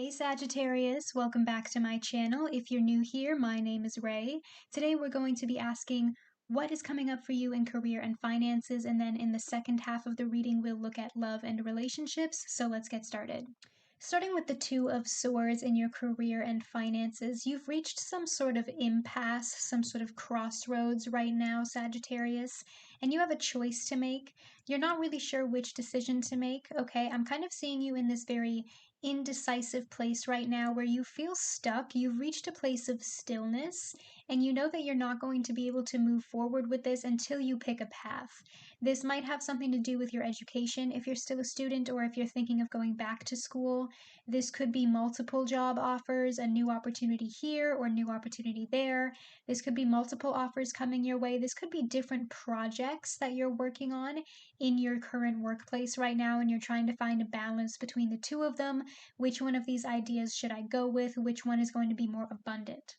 Hey Sagittarius, welcome back to my channel. If you're new here, my name is Ray. Today we're going to be asking what is coming up for you in career and finances, and then in the second half of the reading we'll look at love and relationships. So let's get started. Starting with the Two of Swords in your career and finances, you've reached some sort of impasse, some sort of crossroads right now, Sagittarius, and you have a choice to make. You're not really sure which decision to make, okay? I'm kind of seeing you in this very indecisive place right now where you feel stuck. You've reached a place of stillness, and you know that you're not going to be able to move forward with this until you pick a path. This might have something to do with your education if you're still a student, or if you're thinking of going back to school. This could be multiple job offers, a new opportunity here or new opportunity there. This could be multiple offers coming your way. This could be different projects that you're working on in your current workplace right now, and you're trying to find a balance between the two of them. Which one of these ideas should I go with? Which one is going to be more abundant?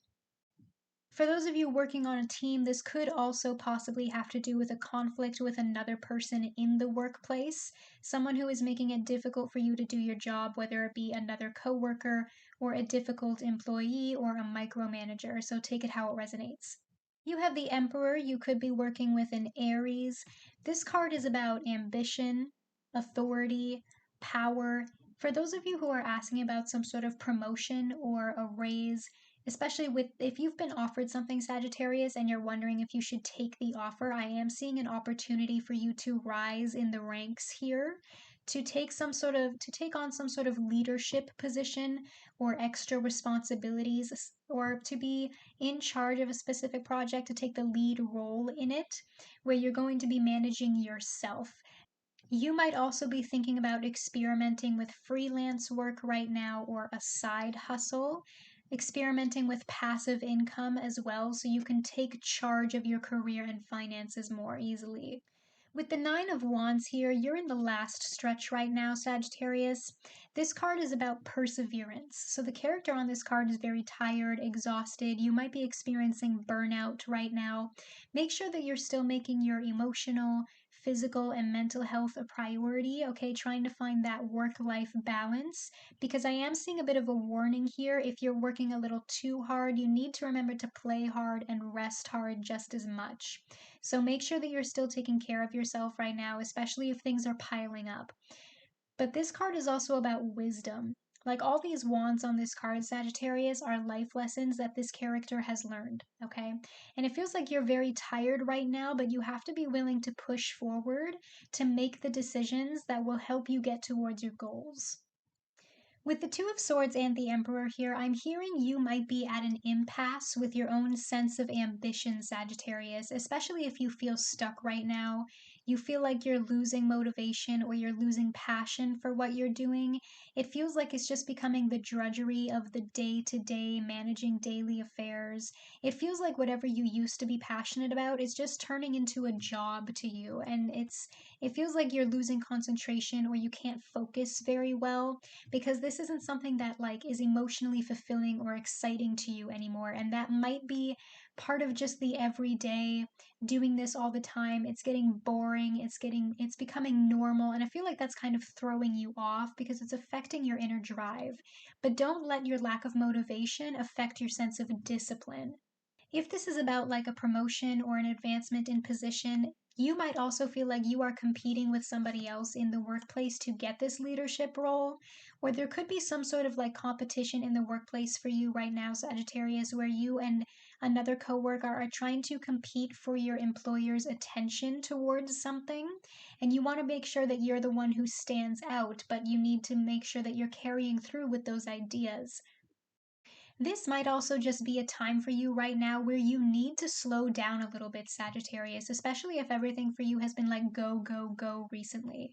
For those of you working on a team, this could also possibly have to do with a conflict with another person in the workplace, someone who is making it difficult for you to do your job, whether it be another coworker or a difficult employee or a micromanager. So take it how it resonates. You have the Emperor. You could be working with an Aries. This card is about ambition, authority, power. For those of you who are asking about some sort of promotion or a raise, especially with if you've been offered something, Sagittarius, and you're wondering if you should take the offer, I am seeing an opportunity for you to rise in the ranks here, to take on some sort of leadership position or extra responsibilities, or to be in charge of a specific project, to take the lead role in it, where you're going to be managing yourself. You might also be thinking about experimenting with freelance work right now, or a side hustle, experimenting with passive income as well, so you can take charge of your career and finances more easily. With the Nine of Wands here, you're in the last stretch right now, Sagittarius. This card is about perseverance. So the character on this card is very tired, exhausted. You might be experiencing burnout right now. Make sure that you're still making your emotional, physical, and mental health a priority, okay? Trying to find that work-life balance, because I am seeing a bit of a warning here. If you're working a little too hard, you need to remember to play hard and rest hard just as much. So make sure that you're still taking care of yourself right now, especially if things are piling up. But this card is also about wisdom. Like all these wands on this card, Sagittarius, are life lessons that this character has learned, okay? And it feels like you're very tired right now, but you have to be willing to push forward to make the decisions that will help you get towards your goals. With the Two of Swords and the Emperor here, I'm hearing you might be at an impasse with your own sense of ambition, Sagittarius, especially if you feel stuck right now. You feel like you're losing motivation or you're losing passion for what you're doing. It feels like it's just becoming the drudgery of the day-to-day managing daily affairs. It feels like whatever you used to be passionate about is just turning into a job to you, and it feels like you're losing concentration or you can't focus very well, because this isn't something that like is emotionally fulfilling or exciting to you anymore, and that might be part of just the everyday doing this all the time. It's getting boring, it's becoming normal, and I feel like that's kind of throwing you off because it's affecting your inner drive. But don't let your lack of motivation affect your sense of discipline. If this is about like a promotion or an advancement in position, you might also feel like you are competing with somebody else in the workplace to get this leadership role, or there could be some sort of like competition in the workplace for you right now, Sagittarius, where you and another coworker are trying to compete for your employer's attention towards something, and you want to make sure that you're the one who stands out, but you need to make sure that you're carrying through with those ideas. This might also just be a time for you right now where you need to slow down a little bit, Sagittarius, especially if everything for you has been like go, go, go recently.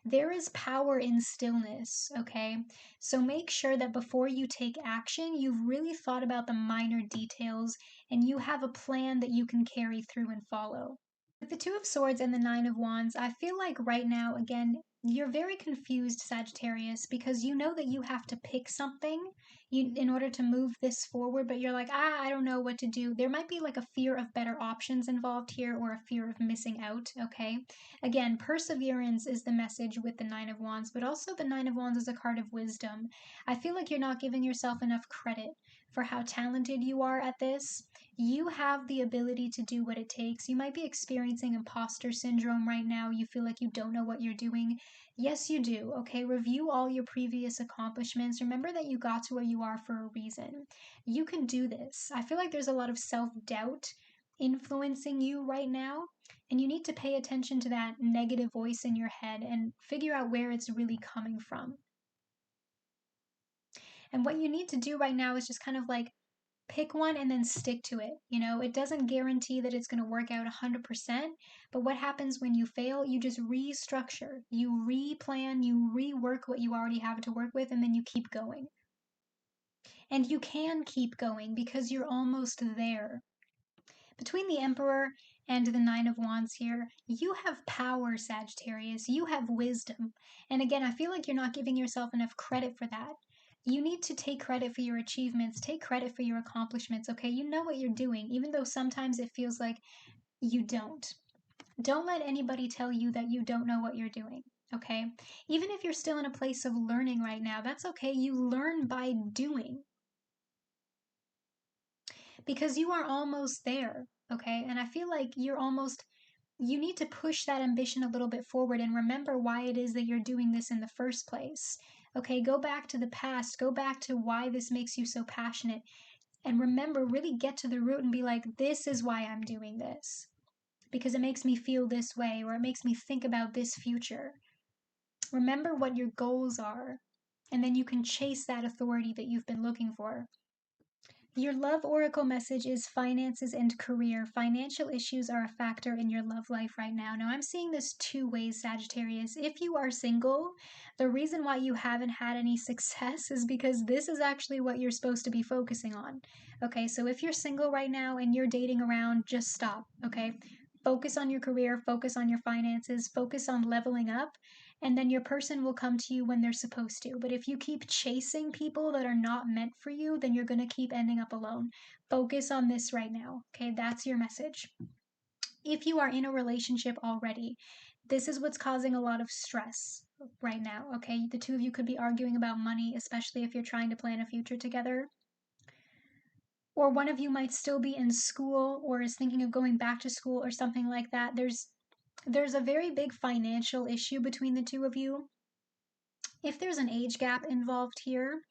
There is power in stillness, okay? So make sure that before you take action, you've really thought about the minor details and you have a plan that you can carry through and follow. With the Two of Swords and the Nine of Wands, I feel like right now, again, You're very confused, Sagittarius, because you know that you have to pick something in order to move this forward, but you're like, I don't know what to do. There might be like a fear of better options involved here or a fear of missing out, okay? Again, perseverance is the message with the Nine of Wands, but also the Nine of Wands is a card of wisdom. I feel like you're not giving yourself enough credit for how talented you are at this. You have the ability to do what it takes. You might be experiencing imposter syndrome right now. You feel like you don't know what you're doing. Yes, you do. Okay, review all your previous accomplishments. Remember that you got to where you are for a reason. You can do this. I feel like there's a lot of self doubt influencing you right now, and you need to pay attention to that negative voice in your head and figure out where it's really coming from. And what you need to do right now is just kind of like pick one and then stick to it. You know, it doesn't guarantee that it's going to work out 100%, but what happens when you fail? You just restructure, you replan, you rework what you already have to work with, and then you keep going. And you can keep going because you're almost there. Between the Emperor and the Nine of Wands here, you have power, Sagittarius. You have wisdom. And again, I feel like you're not giving yourself enough credit for that. You need to take credit for your achievements, take credit for your accomplishments, okay? You know what you're doing, even though sometimes it feels like you don't. Don't let anybody tell you that you don't know what you're doing, okay? Even if you're still in a place of learning right now, that's okay. You learn by doing because you are almost there, okay? And I feel like you need to push that ambition a little bit forward and remember why it is that you're doing this in the first place. Okay, go back to the past, go back to why this makes you so passionate, and remember, really get to the root and be like, this is why I'm doing this. Because it makes me feel this way, or it makes me think about this future. Remember what your goals are, and then you can chase that authority that you've been looking for. Your love oracle message is finances and career. Financial issues are a factor in your love life right now. Now, I'm seeing this two ways, Sagittarius. If you are single, the reason why you haven't had any success is because this is actually what you're supposed to be focusing on. Okay, so if you're single right now and you're dating around, just stop, okay? Focus on your career, focus on your finances, focus on leveling up, and then your person will come to you when they're supposed to. But if you keep chasing people that are not meant for you, then you're going to keep ending up alone. Focus on this right now, okay? That's your message. If you are in a relationship already, this is what's causing a lot of stress right now, okay? The two of you could be arguing about money, especially if you're trying to plan a future together. Or one of you might still be in school or is thinking of going back to school or something like that. There's a very big financial issue between the two of you. If there's an age gap involved here,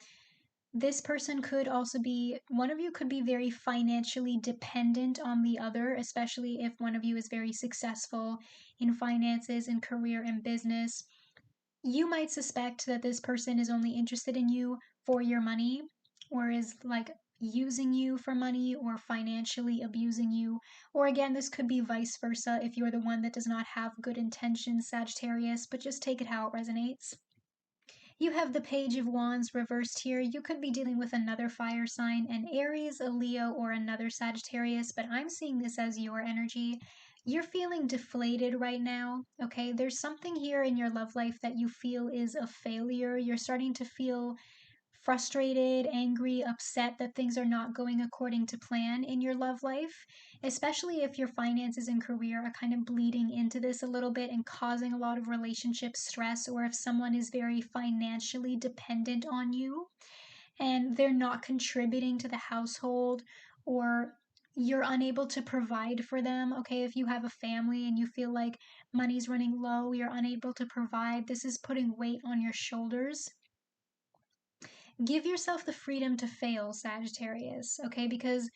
this person could also be, one of you could be very financially dependent on the other, especially if one of you is very successful in finances and career and business. You might suspect that this person is only interested in you for your money or is like using you for money or financially abusing you. Or again, this could be vice versa if you're the one that does not have good intentions, Sagittarius, but just take it how it resonates. You have the Page of Wands reversed here. You could be dealing with another fire sign, an Aries, a Leo, or another Sagittarius, but I'm seeing this as your energy. You're feeling deflated right now, okay? There's something here in your love life that you feel is a failure. You're starting to feel frustrated, angry, upset that things are not going according to plan in your love life, especially if your finances and career are kind of bleeding into this a little bit and causing a lot of relationship stress, or if someone is very financially dependent on you and they're not contributing to the household, or you're unable to provide for them. Okay, if you have a family and you feel like money's running low, you're unable to provide, this is putting weight on your shoulders. Give yourself the freedom to fail, Sagittarius, okay? Because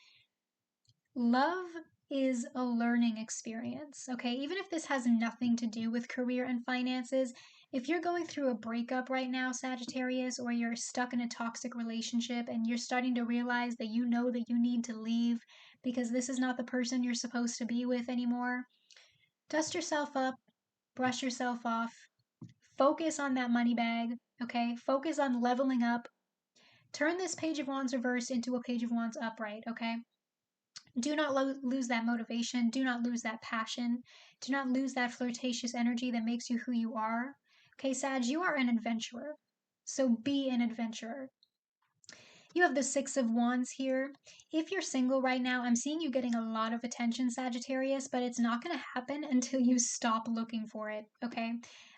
love is a learning experience, okay? Even if this has nothing to do with career and finances, if you're going through a breakup right now, Sagittarius, or you're stuck in a toxic relationship and you're starting to realize that you know that you need to leave because this is not the person you're supposed to be with anymore, dust yourself up, brush yourself off, focus on that money bag, okay? Focus on leveling up. Turn this Page of Wands reversed into a Page of Wands upright, okay? Do not lose that motivation. Do not lose that passion. Do not lose that flirtatious energy that makes you who you are, Okay, Sag, you are an adventurer. So be an adventurer. You have the Six of Wands here. If you're single right now, I'm seeing you getting a lot of attention, Sagittarius, but it's not going to happen until you stop looking for it, okay?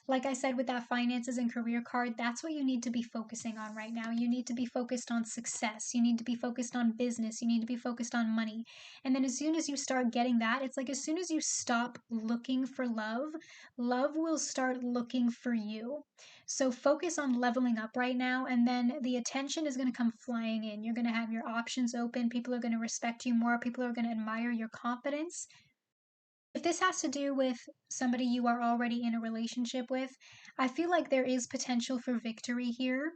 Like I said with that finances and career card, that's what you need to be focusing on right now. You need to be focused on success. You need to be focused on business. You need to be focused on money. And then as soon as you start getting that, it's like as soon as you stop looking for love, love will start looking for you. So focus on leveling up right now, and then the attention is going to come flying in. You're going to have your options open. People are going to respect you more. People are going to admire your confidence. If this has to do with somebody you are already in a relationship with, I feel like there is potential for victory here.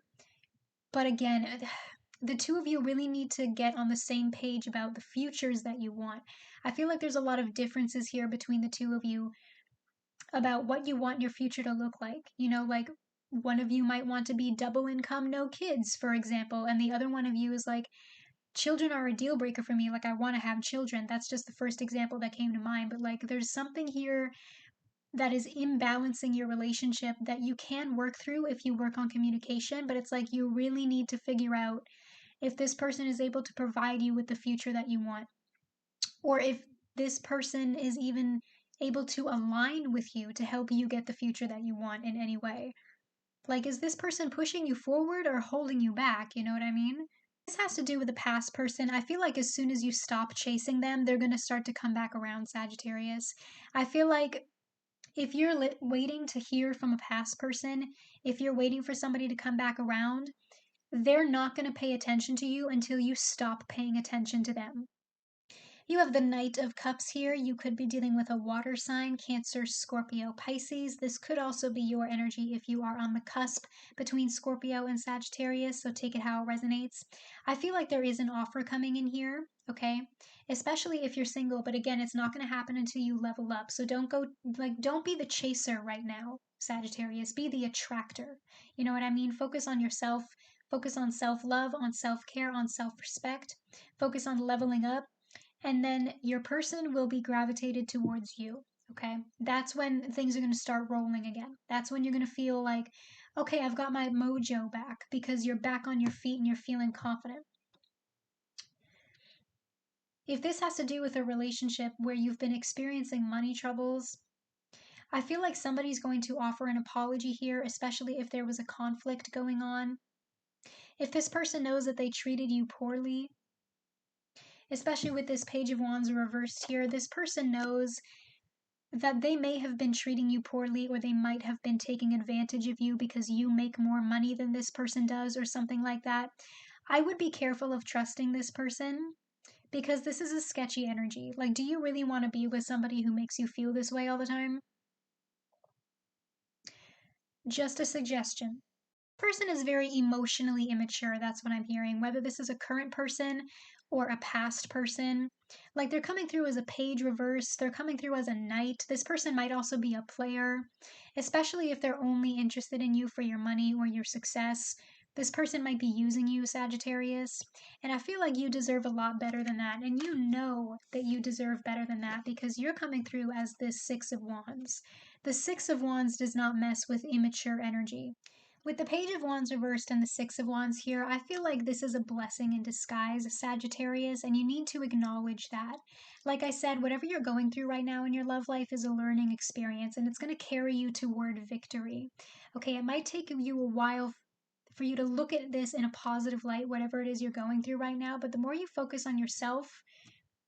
But again, the two of you really need to get on the same page about the futures that you want. I feel like there's a lot of differences here between the two of you about what you want your future to look like. You know, like one of you might want to be double income, no kids, for example, and the other one of you is like, children are a deal breaker for me. Like, I want to have children. That's just the first example that came to mind. But like, there's something here that is imbalancing your relationship that you can work through if you work on communication. But it's like, you really need to figure out if this person is able to provide you with the future that you want, or if this person is even able to align with you to help you get the future that you want in any way. Like, is this person pushing you forward or holding you back? You know what I mean? This has to do with the past person. I feel like as soon as you stop chasing them, they're going to start to come back around, Sagittarius. I feel like if you're waiting to hear from a past person, if you're waiting for somebody to come back around, they're not going to pay attention to you until you stop paying attention to them. You have the Knight of Cups here. You could be dealing with a water sign, Cancer, Scorpio, Pisces. This could also be your energy if you are on the cusp between Scorpio and Sagittarius, so take it how it resonates. I feel like there is an offer coming in here, okay? Especially if you're single, but again, it's not going to happen until you level up. So don't be the chaser right now, Sagittarius. Be the attractor. You know what I mean? Focus on yourself. Focus on self-love, on self-care, on self-respect. Focus on leveling up, and then your person will be gravitated towards you. Okay, that's when things are going to start rolling again. That's when you're going to feel like, okay, I've got my mojo back, because you're back on your feet and you're feeling confident. If this has to do with a relationship where you've been experiencing money troubles, I feel like somebody's going to offer an apology here, especially if there was a conflict going on. If this person knows that they treated you poorly, especially with this Page of Wands reversed here, this person knows that they may have been treating you poorly, or they might have been taking advantage of you because you make more money than this person does, or something like that. I would be careful of trusting this person, because this is a sketchy energy. Like, do you really want to be with somebody who makes you feel this way all the time? Just a suggestion. Person is very emotionally immature. That's what I'm hearing. Whether this is a current person or a past person, like they're coming through as a page reverse, they're coming through as a knight. This person might also be a player, especially if they're only interested in you for your money or your success. This person might be using you, Sagittarius, and I feel like you deserve a lot better than that, and you know that you deserve better than that because you're coming through as this Six of Wands. The Six of Wands does not mess with immature energy. With the Page of Wands reversed and the Six of Wands here, I feel like this is a blessing in disguise, Sagittarius, and you need to acknowledge that. Like I said, whatever you're going through right now in your love life is a learning experience, and it's going to carry you toward victory. Okay, it might take you a while for you to look at this in a positive light, whatever it is you're going through right now, but the more you focus on yourself,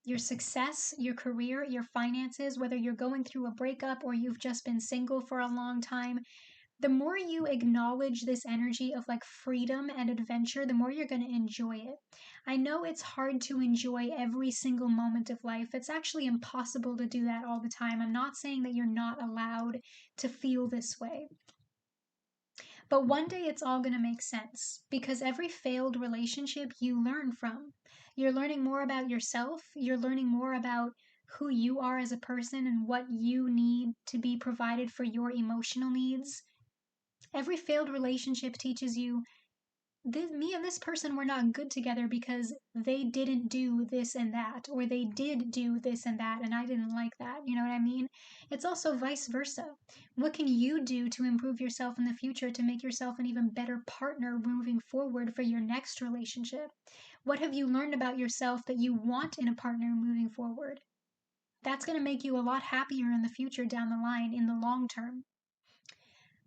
your success, your career, your finances, whether you're going through a breakup or you've just been single for a long time, the more you acknowledge this energy of like freedom and adventure, the more you're going to enjoy it. I know it's hard to enjoy every single moment of life. It's actually impossible to do that all the time. I'm not saying that you're not allowed to feel this way. But one day it's all going to make sense, because every failed relationship you learn from. You're learning more about yourself, you're learning more about who you are as a person and what you need to be provided for your emotional needs. Every failed relationship teaches you me and this person were not good together because they didn't do this and that, or they did do this and that, and I didn't like that. You know what I mean? It's also vice versa. What can you do to improve yourself in the future to make yourself an even better partner moving forward for your next relationship? What have you learned about yourself that you want in a partner moving forward? That's going to make you a lot happier in the future down the line in the long term.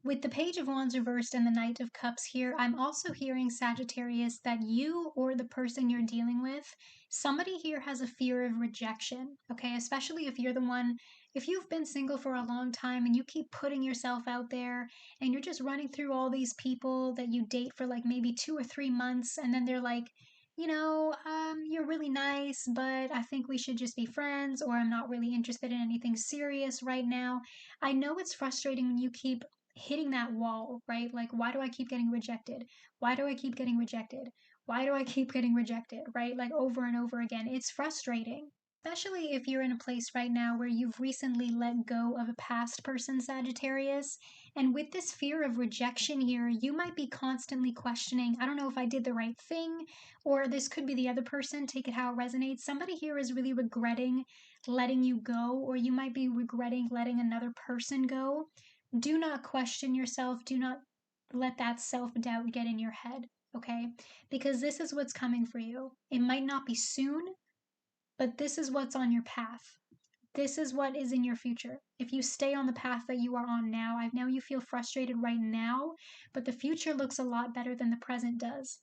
With the Page of Wands reversed and the Knight of Cups here, I'm also hearing, Sagittarius, that you or the person you're dealing with, somebody here has a fear of rejection, okay? Especially if you're the one, if you've been single for a long time and you keep putting yourself out there and you're just running through all these people that you date for like maybe 2 or 3 months, and then they're like, you're really nice, but I think we should just be friends, or I'm not really interested in anything serious right now. I know it's frustrating when you keep hitting that wall, right? Like, why do I keep getting rejected? Why do I keep getting rejected? Why do I keep getting rejected, right? Like, over and over again. It's frustrating. Especially if you're in a place right now where you've recently let go of a past person, Sagittarius. And with this fear of rejection here, you might be constantly questioning, I don't know if I did the right thing, or this could be the other person, take it how it resonates. Somebody here is really regretting letting you go, or you might be regretting letting another person go. Do not question yourself. Do not let that self doubt get in your head, okay? Because this is what's coming for you. It might not be soon, but this is what's on your path. This is what is in your future. If you stay on the path that you are on now, I know you feel frustrated right now, but the future looks a lot better than the present does.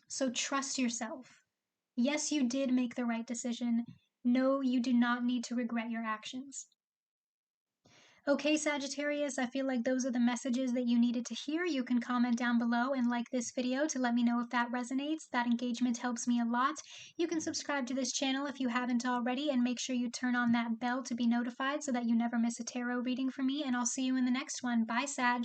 So trust yourself. Yes, you did make the right decision. No, you do not need to regret your actions. Okay, Sagittarius, I feel like those are the messages that you needed to hear. You can comment down below and like this video to let me know if that resonates. That engagement helps me a lot. You can subscribe to this channel if you haven't already, and make sure you turn on that bell to be notified so that you never miss a tarot reading from me, and I'll see you in the next one. Bye, Sag.